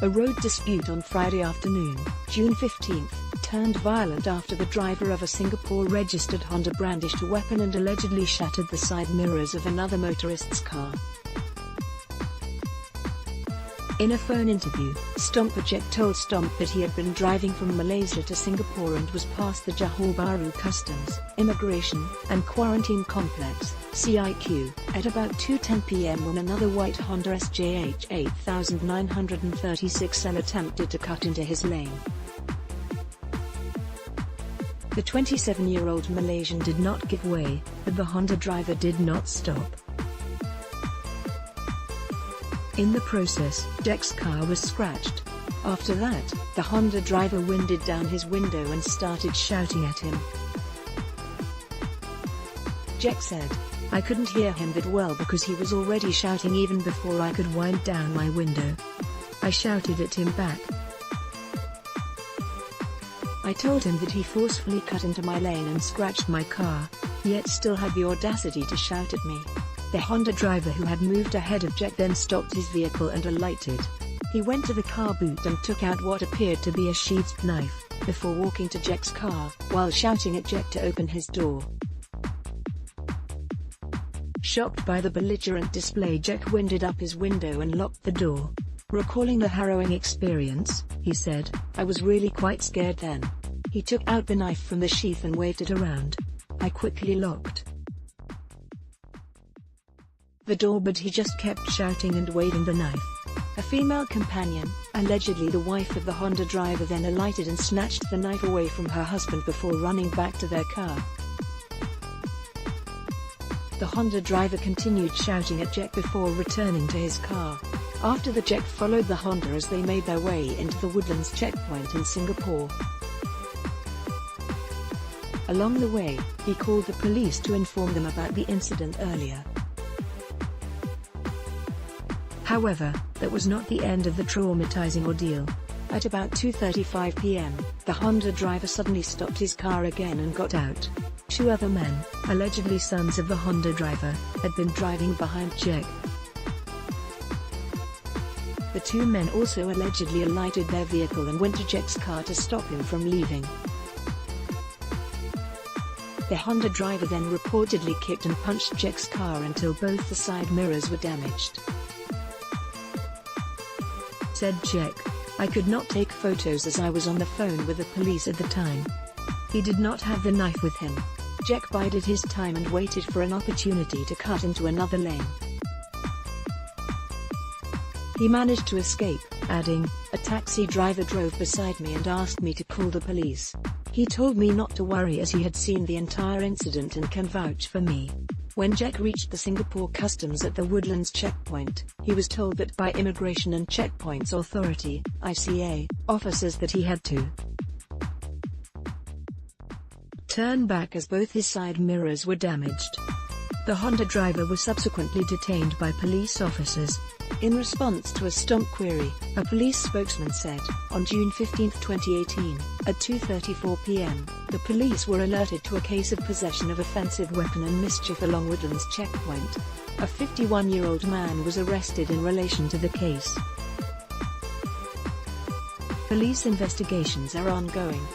A road dispute on Friday afternoon, June 15, turned violent after the driver of a Singapore-registered Honda brandished a weapon and allegedly shattered the side mirrors of another motorist's car. In a phone interview, Stomp told Stomp that he had been driving from Malaysia to Singapore and was past the Johor Bahru Customs, Immigration, and Quarantine Complex (CIQ) at about 2:10 p.m. when another white Honda SJH 8936L attempted to cut into his lane. The 27-year-old Malaysian did not give way, but the Honda driver did not stop. In the process, Jack's car was scratched. After that, the Honda driver winded down his window and started shouting at him. Jack said, "I couldn't hear him that well because he was already shouting even before I could wind down my window. I shouted at him back. I told him that he forcefully cut into my lane and scratched my car, yet still had the audacity to shout at me." The Honda driver who had moved ahead of Jack then stopped his vehicle and alighted. He went to the car boot and took out what appeared to be a sheathed knife, before walking to Jack's car, while shouting at Jack to open his door. Shocked by the belligerent display, Jack winded up his window and locked the door. Recalling the harrowing experience, he said, "I was really quite scared then." He took out the knife from the sheath and waved it around. "I quickly locked the door, but he just kept shouting and waving the knife." A female companion, allegedly the wife of the Honda driver, then alighted and snatched the knife away from her husband before running back to their car. The Honda driver continued shouting at Jack before returning to his car. After the Jack followed the Honda as they made their way into the Woodlands checkpoint in Singapore. Along the way, he called the police to inform them about the incident earlier. However, that was not the end of the traumatizing ordeal. At about 2:35 p.m., the Honda driver suddenly stopped his car again and got out. Two other men, allegedly sons of the Honda driver, had been driving behind Jack. The two men also allegedly alighted their vehicle and went to Jack's car to stop him from leaving. The Honda driver then reportedly kicked and punched Jack's car until both the side mirrors were damaged. Said Jack, "I could not take photos as I was on the phone with the police at the time." He did not have the knife with him. Jack bided his time and waited for an opportunity to cut into another lane. He managed to escape, adding, "A taxi driver drove beside me and asked me to call the police. He told me not to worry as he had seen the entire incident and can vouch for me." When Jack reached the Singapore Customs at the Woodlands checkpoint, he was told that by Immigration and Checkpoints Authority (ICA) officers that he had to turn back as both his side mirrors were damaged. The Honda driver was subsequently detained by police officers. In response to a Stomp query, a police spokesman said, on June 15, 2018, at 2:34 p.m., the police were alerted to a case of possession of offensive weapon and mischief along Woodlands checkpoint. A 51-year-old man was arrested in relation to the case. Police investigations are ongoing.